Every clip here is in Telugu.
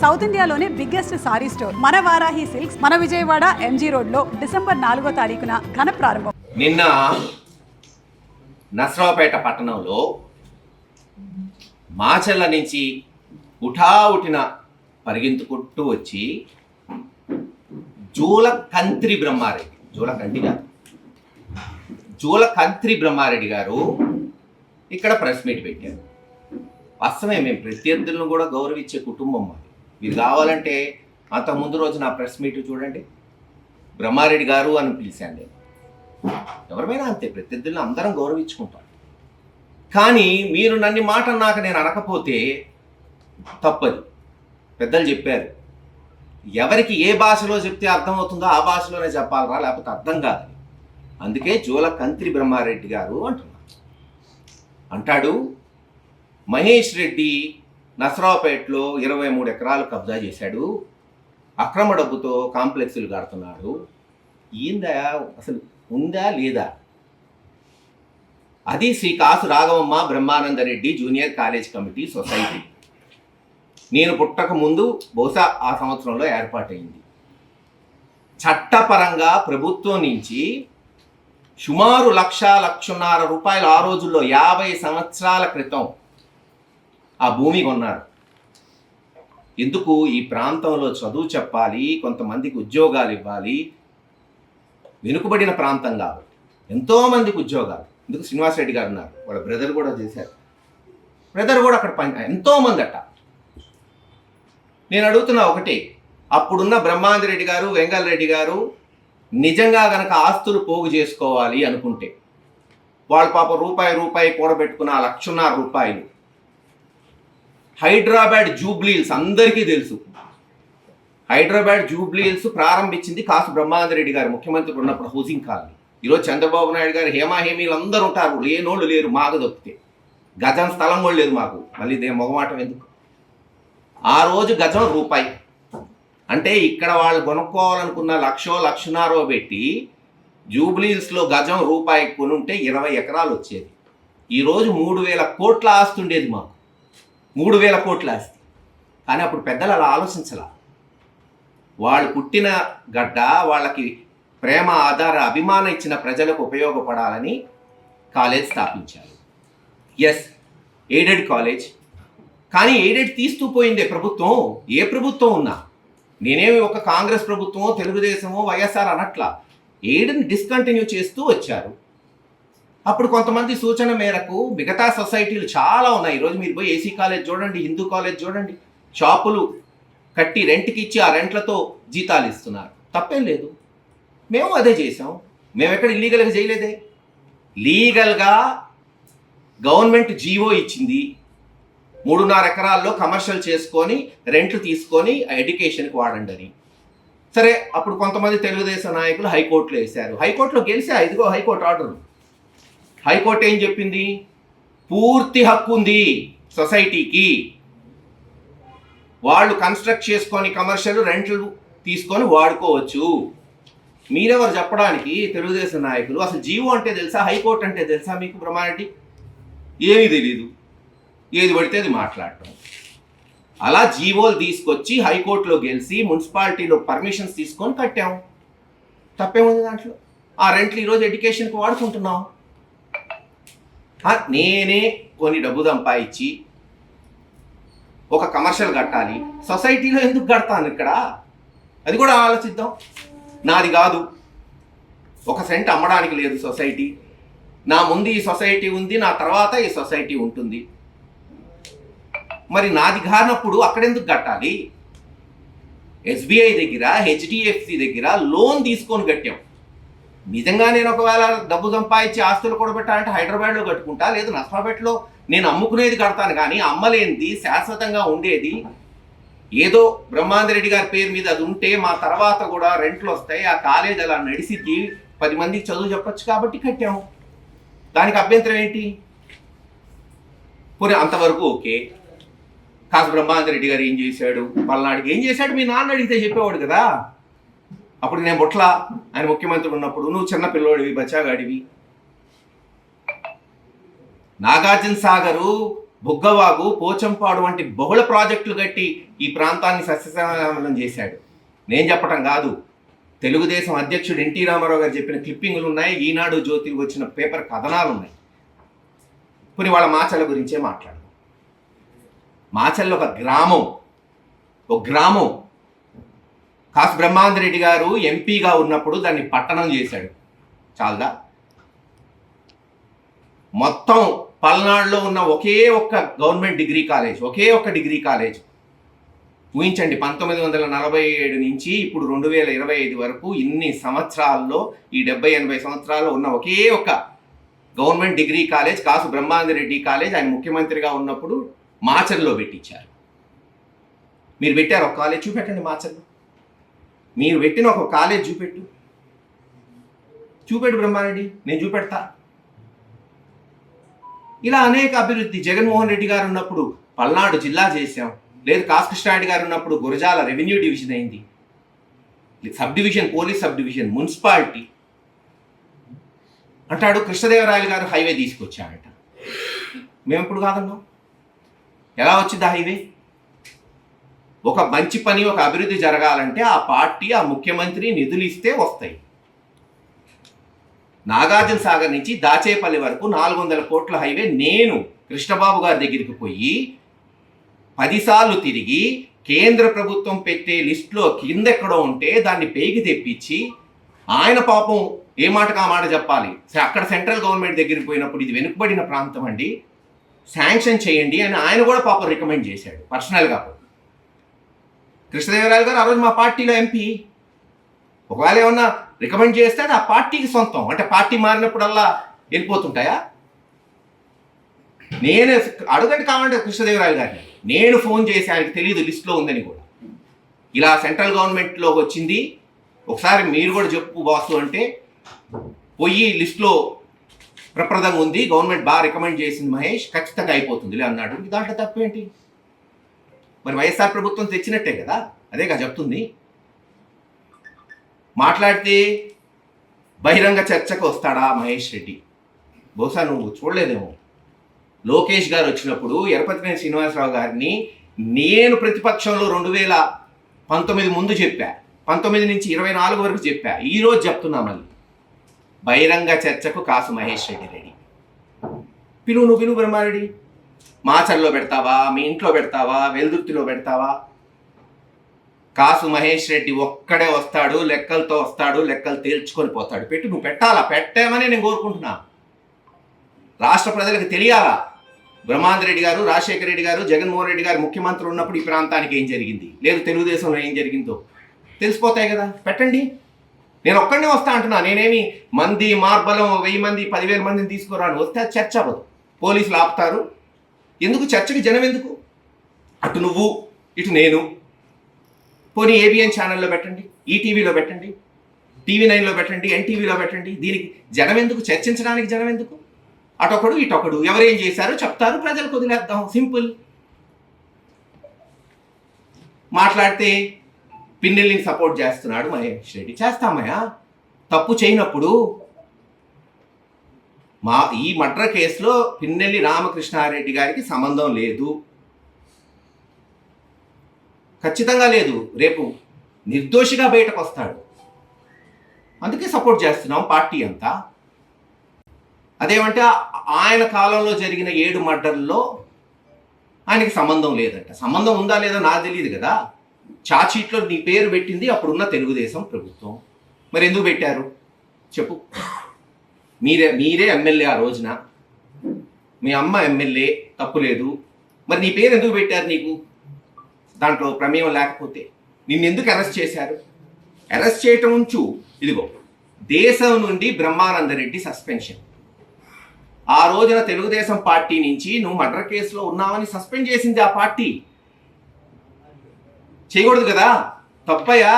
సౌత్ ఇండియాలోనే బిగ్గెస్ట్ సారీ స్టోర్ మన వారాహి సిల్క్స్ మన విజయవాడ ఎంజీ రోడ్ లో డిసెంబర్ 4వ తారీఖున ఘన ప్రారంభం. నిన్న నసరావుపేట పట్టణంలో మాచర్ల నుంచి ఉఠావుటిన పరిగెంతుకుంటూ వచ్చి జూలకంత్రి బ్రహ్మారెడ్డి గారు ఇక్కడ ప్రెస్ మీట్ పెట్టారు. వాస్తవమే, మేము ప్రత్యర్థులను కూడా గౌరవించే కుటుంబం మాది. మీరు కావాలంటే అంత ముందు రోజు నా ప్రెస్ మీట్ చూడండి, బ్రహ్మారెడ్డి గారు అని పిలిచాను నేను. ఎవరిమైనా అంతే, ప్రత్యర్థులను అందరం గౌరవించుకుంటాం. కానీ మీరు నన్ను మాట నాకు నేను అనకపోతే తప్పది. పెద్దలు చెప్పారు, ఎవరికి ఏ భాషలో చెప్తే అర్థమవుతుందో ఆ భాషలోనే చెప్పాలరా, లేకపోతే అర్థం కాదు. అందుకే జూలకంత్రి బ్రహ్మారెడ్డి గారు అంటాడు, మహేష్ రెడ్డి నసరావుపేటలో 23 ఎకరాలు కబ్జా చేశాడు, అక్రమ డబ్బుతో కాంప్లెక్స్లు కడుతున్నాడు. ఏందా అసలు, ఉందా లేదా? అది Shri Kasu Raghavamma Brahmanandareddy junior college committee society. నేను పుట్టక ముందు బహుశా ఆ సంవత్సరంలో ఏర్పాటైంది. చట్టపరంగా ప్రభుత్వం నుంచి సుమారు 1,00,00,000 రూపాయలు ఆ రోజుల్లో 50 సంవత్సరాల క్రితం ఆ భూమి కొన్నారు. ఎందుకు? ఈ ప్రాంతంలో చదువు చెప్పాలి, కొంతమందికి ఉద్యోగాలు ఇవ్వాలి. వెనుకబడిన ప్రాంతం కాబట్టి ఎంతోమందికి ఉద్యోగాలు. ఎందుకు? శ్రీనివాసరెడ్డి గారు ఉన్నారు, వాళ్ళ బ్రదర్ కూడా చేశారు. బ్రదర్ కూడా అక్కడ ఎంతోమంది అట్ట. నేను అడుగుతున్నా ఒకటే, అప్పుడున్న బ్రహ్మానందరెడ్డి గారు, వెంగళరెడ్డి గారు నిజంగా గనక ఆస్తులు పోగు చేసుకోవాలి అనుకుంటే వాళ్ళు పాపం రూపాయి కూడబెట్టుకున్న 1,00,000 రూపాయలు హైదరాబాద్ జూబ్లీహిల్స్ అందరికీ తెలుసు. హైదరాబాద్ జూబ్లీహిల్స్ ప్రారంభించింది కాసు బ్రహ్మానందరెడ్డి గారు ముఖ్యమంత్రి ఉన్నప్పుడు హౌసింగ్ కాలనీ. ఈరోజు చంద్రబాబు నాయుడు గారు హేమీలు అందరూ ఉంటారు, లేనోళ్ళు లేరు. మాకు దొరికితే గజం స్థలం కూడా లేదు మాకు. మళ్ళీ ఇదే మొగమాటం ఎందుకు? ఆ రోజు గజం రూపాయి అంటే ఇక్కడ వాళ్ళు కొనుక్కోవాలనుకున్న 1,00,00,000 పెట్టి జూబ్లీహిల్స్లో గజం రూపాయి కొనుంటే 20 ఎకరాలు వచ్చేది. ఈరోజు 3,000 కోట్ల ఆస్తి ఉండేది మాకు, 3,000 కోట్ల ఆస్తి. కానీ అప్పుడు పెద్దలు అలా ఆలోచించాల. వాళ్ళు పుట్టిన గడ్డ, వాళ్ళకి ప్రేమ, ఆధార, అభిమానం ఇచ్చిన ప్రజలకు ఉపయోగపడాలని కాలేజ్ స్థాపించారు. Yes, aided college. కానీ ఎయిడెడ్ తీస్తూ పోయిందే ప్రభుత్వం. ఏ ప్రభుత్వం ఉన్నా, నేనేమి ఒక కాంగ్రెస్ ప్రభుత్వమో తెలుగుదేశమో వైఎస్ఆర్ అనట్లా, ఎయిడ్ని డిస్కంటిన్యూ చేస్తూ వచ్చారు. అప్పుడు కొంతమంది సూచన మేరకు మిగతా సొసైటీలు చాలా ఉన్నాయి. ఈరోజు మీరు పోయి ఏసీ కాలేజ్ చూడండి, హిందూ కాలేజ్ చూడండి, షాపులు కట్టి రెంట్కి ఇచ్చి ఆ రెంట్లతో జీతాలు ఇస్తున్నారు. తప్పేం లేదు, మేము అదే చేసాం. మేము ఎక్కడ ఇల్లీగల్గా చేయలేదే. లీగల్గా గవర్నమెంట్ జీవో ఇచ్చింది, 3.5 ఎకరాల్లో కమర్షియల్ చేసుకొని రెంట్లు తీసుకొని ఎడ్యుకేషన్కి వాడండి అని. సరే, అప్పుడు కొంతమంది తెలుగుదేశం నాయకులు హైకోర్టులో వేశారు. హైకోర్టులో గెలిచా, ఇదిగో హైకోర్టు ఆర్డర్. హైకోర్టు ఏం చెప్పింది? పూర్తి హక్కు ఉంది సొసైటీకి, వాళ్ళు కన్స్ట్రక్ట్ చేసుకొని కమర్షియల్ రెంట్లు తీసుకొని వాడుకోవచ్చు. మీరెవరు చెప్పడానికి తెలుగుదేశం నాయకులు? అసలు జీవో అంటే తెలుసా, హైకోర్టు అంటే తెలుసా మీకు? బ్రహ్మారెడ్డి ఏమీ తెలీదు, ఏది పడితే అది మాట్లాడటం. అలా జీవోలు తీసుకొచ్చి హైకోర్టులో గెలిచి మున్సిపాలిటీలో పర్మిషన్స్ తీసుకొని కట్టాము. తప్పేముంది దాంట్లో? ఆ రెంట్లు ఈరోజు ఎడ్యుకేషన్కి వాడుకుంటున్నాం. నేనే కొన్ని డబ్బు సంపాదించి ఒక కమర్షియల్ కట్టాలి, సొసైటీలో ఎందుకు కడతాను ఇక్కడ? అది కూడా ఆలోచిద్దాం. నాది కాదు, 1 సెంట్ అమ్మడానికి లేదు సొసైటీ. నా ముందు ఈ సొసైటీ ఉంది, నా తర్వాత ఈ సొసైటీ ఉంటుంది. మరి నాది కానప్పుడు అక్కడెందుకు కట్టాలి? ఎస్బీఐ దగ్గర, హెచ్డిఎఫ్సి దగ్గర లోన్ తీసుకొని కట్టాం. నిజంగా నేను ఒకవేళ డబ్బు సంపాదించి ఆస్తులు కూడా పెట్టాలంటే హైదరాబాద్లో కట్టుకుంటా, లేదు నసరావుపేటలో నేను అమ్ముకునేది కడతాను. కానీ అమ్మలేనిది, శాశ్వతంగా ఉండేది ఏదో బ్రహ్మానందరెడ్డి గారి పేరు మీద అది ఉంటే మా తర్వాత కూడా రెంట్లు వస్తాయి, ఆ కాలేజ్ అలా నడిసిద్ది, 10 మందికి చదువు చెప్పచ్చు కాబట్టి కట్టాము. దానికి అభ్యంతరం ఏంటి? పోనీ అంతవరకు ఓకే. కాసు బ్రహ్మానందరెడ్డి గారు ఏం చేశాడు, పల్నాడికి ఏం చేశాడు మీ నాన్న అడిగితే చెప్పేవాడు కదా. అప్పుడు నేను బొట్ల, ఆయన ముఖ్యమంత్రి ఉన్నప్పుడు నువ్వు చిన్న పిల్లోడివి, బచ్చాగాడివి. నాగార్జున సాగరు బుగ్గవాగు, పోచంపాడు వంటి బహుళ ప్రాజెక్టులు కట్టి ఈ ప్రాంతాన్ని సస్యశ్యామలం చేశాడు. నేను చెప్పటం కాదు, తెలుగుదేశం అధ్యక్షుడు ఎన్టీ రామారావు గారు చెప్పిన క్లిప్పింగ్లు ఉన్నాయి, ఈనాడు జ్యోతి వచ్చిన పేపర్ కథనాలు ఉన్నాయి. కొన్ని వాళ్ళ మాచర్ల గురించే మాట్లాడదాం. మాచర్ల ఒక గ్రామం కాసు బ్రహ్మానందరెడ్డి గారు ఎంపీగా ఉన్నప్పుడు దాన్ని పట్టణం చేశాడు. చాలదా? మొత్తం పల్నాడులో ఉన్న ఒకే ఒక్క గవర్నమెంట్ డిగ్రీ కాలేజ్, ఒకే ఒక్క డిగ్రీ కాలేజ్ ఊహించండి. 1947 నుంచి ఇప్పుడు 2025 వరకు ఇన్ని సంవత్సరాల్లో, ఈ 70-80 సంవత్సరాల్లో ఉన్న ఒకే ఒక్క గవర్నమెంట్ డిగ్రీ కాలేజ్ కాసు బ్రహ్మానందరెడ్డి కాలేజ్. ఆయన ముఖ్యమంత్రిగా ఉన్నప్పుడు మాచర్లో పెట్టించారు. మీరు పెట్టారు ఒక కాలేజ్, చూపెట్టండి. మాచర్లో మీరు పెట్టిన ఒక కాలేజ్ చూపెట్టు బ్రహ్మారెడ్డి, నేను చూపెడతా. ఇలా అనేక అభివృద్ధి. జగన్మోహన్ రెడ్డి గారు ఉన్నప్పుడు పల్నాడు జిల్లా చేశాం. లేదు, కాసు కృష్ణారెడ్డి గారు ఉన్నప్పుడు గురజాల రెవెన్యూ డివిజన్ అయింది, sub division, police sub division, municipality అంటాడు. కృష్ణదేవరాయలు గారు హైవే తీసుకొచ్చాడట. మేము ఎప్పుడు కాదన్నాం? ఎలా వచ్చింది ఆ హైవే? ఒక మంచి పని, ఒక అభివృద్ధి జరగాలంటే ఆ పార్టీ, ఆ ముఖ్యమంత్రి నిధులు ఇస్తే వస్తాయి. నాగార్జున సాగర్ నుంచి దాచేపల్లి వరకు 400 కోట్ల హైవే నేను కృష్ణబాబు గారి దగ్గరికి పోయి 10 సార్లు తిరిగి కేంద్ర ప్రభుత్వం పెట్టే లిస్టులో కిందెక్కడో ఉంటే దాన్ని పైకి తెప్పించి, ఆయన పాపం ఏ మాటకు ఆ మాట చెప్పాలి. అక్కడ సెంట్రల్ గవర్నమెంట్ దగ్గరికి పోయినప్పుడు ఇది వెనుకబడిన ప్రాంతం అండి, శాంక్షన్ చేయండి అని ఆయన కూడా పాపం రికమెండ్ చేశాడు పర్సనల్గా. కృష్ణదేవరాయలు గారు ఆ రోజు మా పార్టీలో ఎంపీ. ఒకవేళ ఏమన్నా రికమెండ్ చేస్తే అది ఆ పార్టీకి సొంతం. అంటే పార్టీ మారినప్పుడల్లా వెళ్ళిపోతుంటాయా? నేనే అడగండి కావాలంటే కృష్ణదేవరాయలు గారిని. నేను ఫోన్ చేసి, ఆయనకి తెలియదు లిస్టులో ఉందని కూడా. ఇలా సెంట్రల్ గవర్నమెంట్లో వచ్చింది, ఒకసారి మీరు కూడా చెప్పు బాసు అంటే, పోయి లిస్టులో ప్రప్రదంగా ఉంది, గవర్నమెంట్ బాగా రికమెండ్ చేసింది మహేష్, ఖచ్చితంగా అయిపోతుంది అన్నాడు. దాంట్లో తప్పేంటి? మరి వైఎస్ఆర్ ప్రభుత్వం తెచ్చినట్టే కదా, అదేగా చెప్తుంది. మాట్లాడితే బహిరంగ చర్చకు వస్తాడా మహేష్ రెడ్డి? బహుశా నువ్వు చూడలేదేమో. లోకేష్ గారు వచ్చినప్పుడు ఎరపతినేని శ్రీనివాసరావు గారిని నేను ప్రతిపక్షంలో 2019 ముందు చెప్పా, 19 నుంచి 24 వరకు చెప్పా, ఈరోజు చెప్తున్నా మళ్ళీ. బహిరంగ చర్చకు కాసు మహేష్ రెడ్డి రెడీ. పిలువు బ్రహ్మారెడ్డి. మాచర్లో పెడతావా, మీ ఇంట్లో పెడతావా, వెల్దుర్తిలో పెడతావా? కాసు మహేష్ రెడ్డి ఒక్కడే వస్తాడు, లెక్కలతో వస్తాడు, లెక్కలు తేల్చుకొని పోతాడు. నువ్వు పెట్టాలా? పెట్టామని నేను కోరుకుంటున్నా. రాష్ట్ర ప్రజలకు తెలియాలా బ్రహ్మానందరెడ్డి గారు, రాజశేఖర రెడ్డి గారు, జగన్మోహన్ రెడ్డి గారు ముఖ్యమంత్రులు ఉన్నప్పుడు ఈ ప్రాంతానికి ఏం జరిగింది, లేదు తెలుగుదేశంలో ఏం జరిగిందో తెలిసిపోతాయి కదా. పెట్టండి. నేను ఒక్కడనే వస్తా అంటున్నా. నేనేమి మంది మార్బలం 1000 మంది 10,000 మందిని తీసుకురాను. వస్తే అది చర్చ అవ్వదు, పోలీసులు ఆపుతారు. ఎందుకు చర్చకి జనం ఎందుకు? అటు నువ్వు, ఇటు నేను. పోనీ ఏబిఎన్ ఛానల్లో పెట్టండి, ఈటీవీలో పెట్టండి, TV9లో పెట్టండి, ఎన్టీవీలో పెట్టండి. దీనికి జనం ఎందుకు? చర్చించడానికి జనం ఎందుకు? అటొకడు ఇటొకడు ఎవరేం చేశారో చెప్తారు, ప్రజలకు వదిలేద్దాం, సింపుల్. మాట్లాడితే పిన్నెల్లిని సపోర్ట్ చేస్తున్నాడు మహేష్ రెడ్డి. చేస్తామయ్యా, తప్పు చేయనప్పుడు. ఈ మర్డర్ కేసులో పిన్నెల్లి రామకృష్ణారెడ్డి గారికి సంబంధం లేదు, ఖచ్చితంగా లేదు. రేపు నిర్దోషిగా బయటకు వస్తాడు, అందుకే సపోర్ట్ చేస్తున్నాం పార్టీ అంతా. అదేమంటే ఆయన కాలంలో జరిగిన 7 మర్డర్లలో ఆయనకి సంబంధం లేదంట. సంబంధం ఉందా లేదా నాకు తెలియదు కదా. చార్జ్షీట్లో నీ పేరు పెట్టింది అప్పుడున్న తెలుగుదేశం ప్రభుత్వం. మరి ఎందుకు పెట్టారు చెప్పు? మీరే ఎమ్మెల్యే ఆ రోజున, మీ అమ్మ ఎమ్మెల్యే, తప్పు లేదు. మరి నీ పేరు ఎందుకు పెట్టారు? నీకు దాంట్లో ప్రమేయం లేకపోతే నిన్ను ఎందుకు అరెస్ట్ చేశారు? అరెస్ట్ చేయటం ఉంచు, ఇదిగో దేశం నుండి బ్రహ్మానందరెడ్డి సస్పెన్షన్. ఆ రోజున తెలుగుదేశం పార్టీ నుంచి నువ్వు మర్డర్ కేసులో ఉన్నావని సస్పెండ్ చేసింది ఆ పార్టీ. చేయకూడదు కదా, తప్పయ్యా.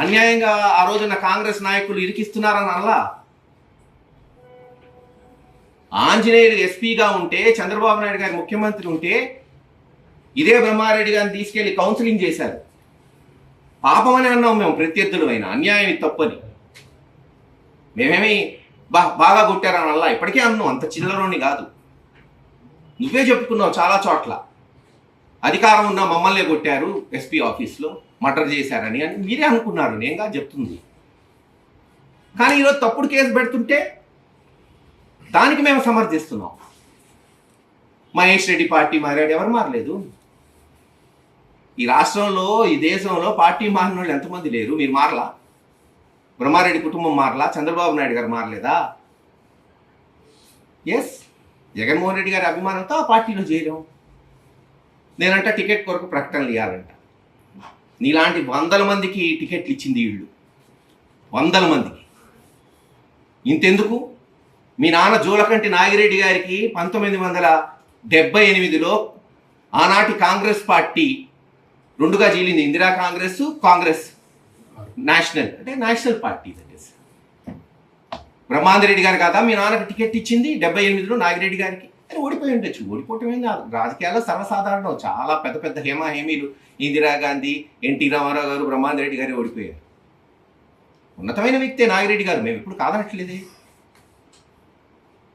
అన్యాయంగా ఆ రోజున కాంగ్రెస్ నాయకులు ఇరికిస్తున్నారని అలా. ఆంజనేయులు ఎస్పీగా ఉంటే, చంద్రబాబు నాయుడు గారి ముఖ్యమంత్రి ఉంటే ఇదే బ్రహ్మారెడ్డి గారిని తీసుకెళ్లి కౌన్సిలింగ్ చేశారు. పాపం అని అన్నాం మేము, ప్రత్యర్థులమైన. అన్యాయం ఇది, తప్పని. మేమేమి బాగా కొట్టారని అలా ఇప్పటికే అన్నాం, అంత చిల్లరోని కాదు. నువ్వే చెప్పుకున్నావు చాలా చోట్ల. అధికారం ఉన్న మమ్మల్ని కొట్టారు ఎస్పీ ఆఫీస్లో, మర్డర్ చేశారని అని మీరే అనుకున్నారు, నేనుగా చెప్తుంది. కానీ ఈరోజు తప్పుడు కేసు పెడుతుంటే దానికి మేము సమర్థిస్తున్నాం. మహేష్ రెడ్డి పార్టీ మారాడు, ఎవరు మారలేదు. ఈ రాష్ట్రంలో, ఈ దేశంలో పార్టీ మారిన వాళ్ళు ఎంతమంది లేరు? మీరు మారలా? బ్రహ్మారెడ్డి కుటుంబం మారలా? చంద్రబాబు నాయుడు గారు మారలేదా? ఎస్, జగన్మోహన్ రెడ్డి గారి అభిమానంతో ఆ పార్టీలో చేరాం. నేనంట టికెట్ కొరకు ప్రకటనలు ఇవ్వాలంట. నీలాంటి 100 మందికి టికెట్లు ఇచ్చింది వీళ్ళు, 100 మందికి. ఇంతెందుకు, మీ నాన్న జూలకంటి నాగిరెడ్డి గారికి 1978లో ఆనాటి కాంగ్రెస్ పార్టీ రెండుగా చీలింది. ఇందిరా కాంగ్రెస్, కాంగ్రెస్ నేషనల్, అంటే నేషనల్ పార్టీ. బ్రహ్మాందరెడ్డి గారు కదా మీ నాన్నకి టికెట్ ఇచ్చింది 78లో నాగిరెడ్డి గారికి. అని ఓడిపోయి ఉండొచ్చు, ఓడిపోవటం ఏం కాదు. రాజకీయాల్లో సర్వసాధారణం. చాలా పెద్ద పెద్ద హేమీలు ఇందిరాగాంధీ, ఎన్టీ రామారావు గారు, బ్రహ్మాందరెడ్డి గారు ఓడిపోయారు. ఉన్నతమైన వ్యక్తే నాగిరెడ్డి గారు, మేము ఇప్పుడు కాదనట్లేదే.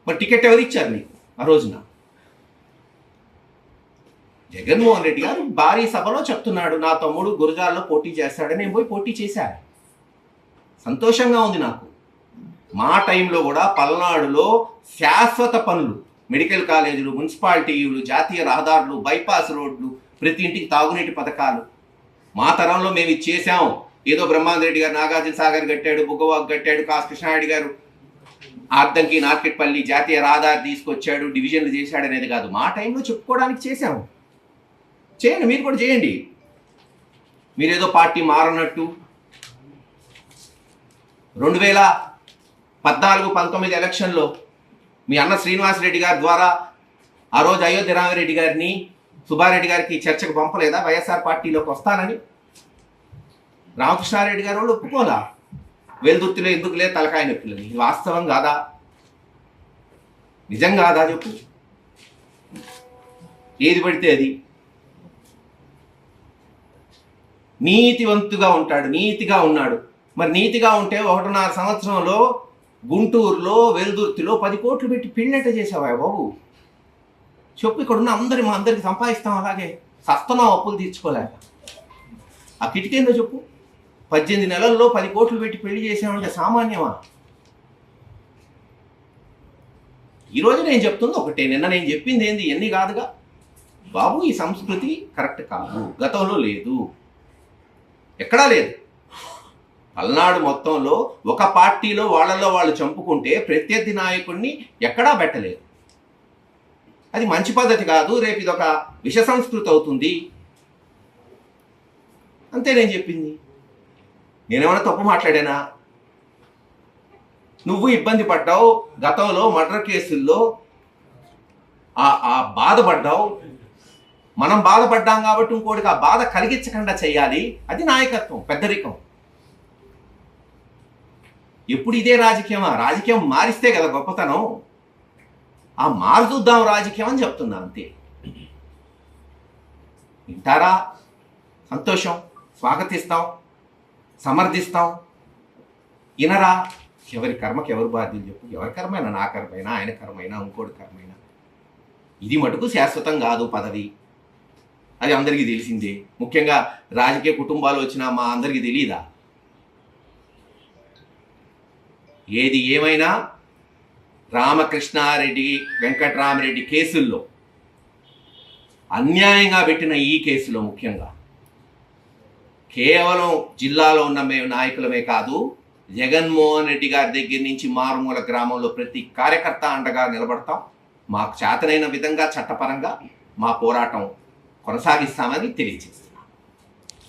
మరి టికెట్ ఎవరు ఇచ్చారు నీకు ఆ రోజున? జగన్మోహన్ రెడ్డి గారు భారీ సభలో చెప్తున్నాడు, నా తమ్ముడు గురజాల్లో పోటీ చేస్తాడని. నేను పోయి పోటీ చేశాను, సంతోషంగా ఉంది నాకు. మా టైంలో కూడా పల్నాడులో శాశ్వత పనులు, మెడికల్ కాలేజీలు, మున్సిపాలిటీలు, జాతీయ రహదారులు, బైపాస్ రోడ్లు, ప్రతి ఇంటికి తాగునీటి పథకాలు మా తరంలో మేము ఇది చేశాం. ఏదో బ్రహ్మాందరెడ్డి గారు నాగార్జున సాగర్ కట్టాడు, బుగ్గవాగు కట్టాడు, కాసు కృష్ణారెడ్డి గారు అద్దంకి నార్కెట్పల్లి జాతీయ రహదారి తీసుకొచ్చాడు, డివిజన్లు చేశాడు అనేది కాదు. మా టైంలో చెప్పుకోవడానికి చేశాము. చేయండి, మీరు కూడా చేయండి. మీరేదో పార్టీ మారనట్టు 2014-19 ఎలక్షన్లో మీ అన్న శ్రీనివాసరెడ్డి గారి ద్వారా ఆ రోజు అయోధ్య రామిరెడ్డి గారిని, సుబ్బారెడ్డి గారికి చర్చకు పంపలేదా వైఎస్ఆర్ పార్టీలోకి వస్తానని? రామకృష్ణారెడ్డి గారు వాళ్ళు ఒప్పుకోలా. వెలుదుర్తిలో ఎందుకులే తలకాయ నొప్పులని. ఇది వాస్తవం కాదా? నిజం కాదా చెప్పు? ఏది పడితే అది. నీతివంతుగా ఉంటాడు, నీతిగా ఉన్నాడు. మరి నీతిగా ఉంటే 1.5 సంవత్సరంలో గుంటూరులో, వెలుదుర్తిలో 10 కోట్లు పెట్టి పెళ్ళెట చేసావా బాబు? చెప్పు. ఇక్కడున్న మా అందరికి సంపాదిస్తాం, అలాగే సస్తున్నాం అప్పులు తీర్చుకోలేక. ఆ కిటికేందో చెప్పు. 18 నెలల్లో 10 కోట్లు పెట్టి పెళ్లి చేసామంటే సామాన్యమా? ఈరోజు నేను చెప్తుంది ఒకటే, నిన్న నేను చెప్పింది ఏంది ఎన్ని కాదుగా బాబు. ఈ సంస్కృతి కరెక్ట్ కాదు, గతంలో లేదు, ఎక్కడా లేదు. పల్నాడు మొత్తంలో ఒక పార్టీలో వాళ్ళల్లో వాళ్ళు చంపుకుంటే ప్రత్యర్థి నాయకుడిని ఎక్కడా పెట్టలేదు. అది మంచి పద్ధతి కాదు. రేపు ఇది ఒక విష సంస్కృతి అవుతుంది. అంతే నేను చెప్పింది. నేనేమైనా తప్పు మాట్లాడానా? నువ్వు ఇబ్బంది పడ్డావు గతంలో మర్డర్ కేసుల్లో, ఆ బాధపడ్డావు. మనం బాధపడ్డాం కాబట్టి ఇంకోటికి ఆ బాధ కలిగించకుండా చేయాలి. అది నాయకత్వం, పెద్దరికం. ఎప్పుడు ఇదే రాజకీయమా? రాజకీయం మారిస్తే కదా గొప్పతనం. ఆ మారుద్దాం రాజకీయం అని చెప్తున్నా, అంతే. వింటారా? సంతోషం, స్వాగతిస్తాం, సమర్థిస్తాం. ఇనరా? ఎవరి కర్మకి ఎవరు బాధ్యులు చెప్పు. ఎవరి కర్మైనా, నా కర్మైనా, ఆయన కర్మైనా, ఇంకోటి కర్మైనా, ఇది మటుకు శాశ్వతం కాదు పదవి. అది అందరికీ తెలిసిందే. ముఖ్యంగా రాజకీయ కుటుంబాలు వచ్చిన మా అందరికీ తెలియదా? ఏది ఏమైనా రామకృష్ణారెడ్డి, వెంకట్రామరెడ్డి కేసుల్లో, అన్యాయంగా పెట్టిన ఈ కేసులో ముఖ్యంగా కేవలం జిల్లాలో ఉన్న మేము నాయకులమే కాదు, జగన్మోహన్ రెడ్డి గారి దగ్గర నుంచి మారుమూల గ్రామంలో ప్రతి కార్యకర్త అండగా నిలబడతాం. మాకు చేతనైన విధంగా చట్టపరంగా మా పోరాటం కొనసాగిస్తామని తెలియజేస్తాం.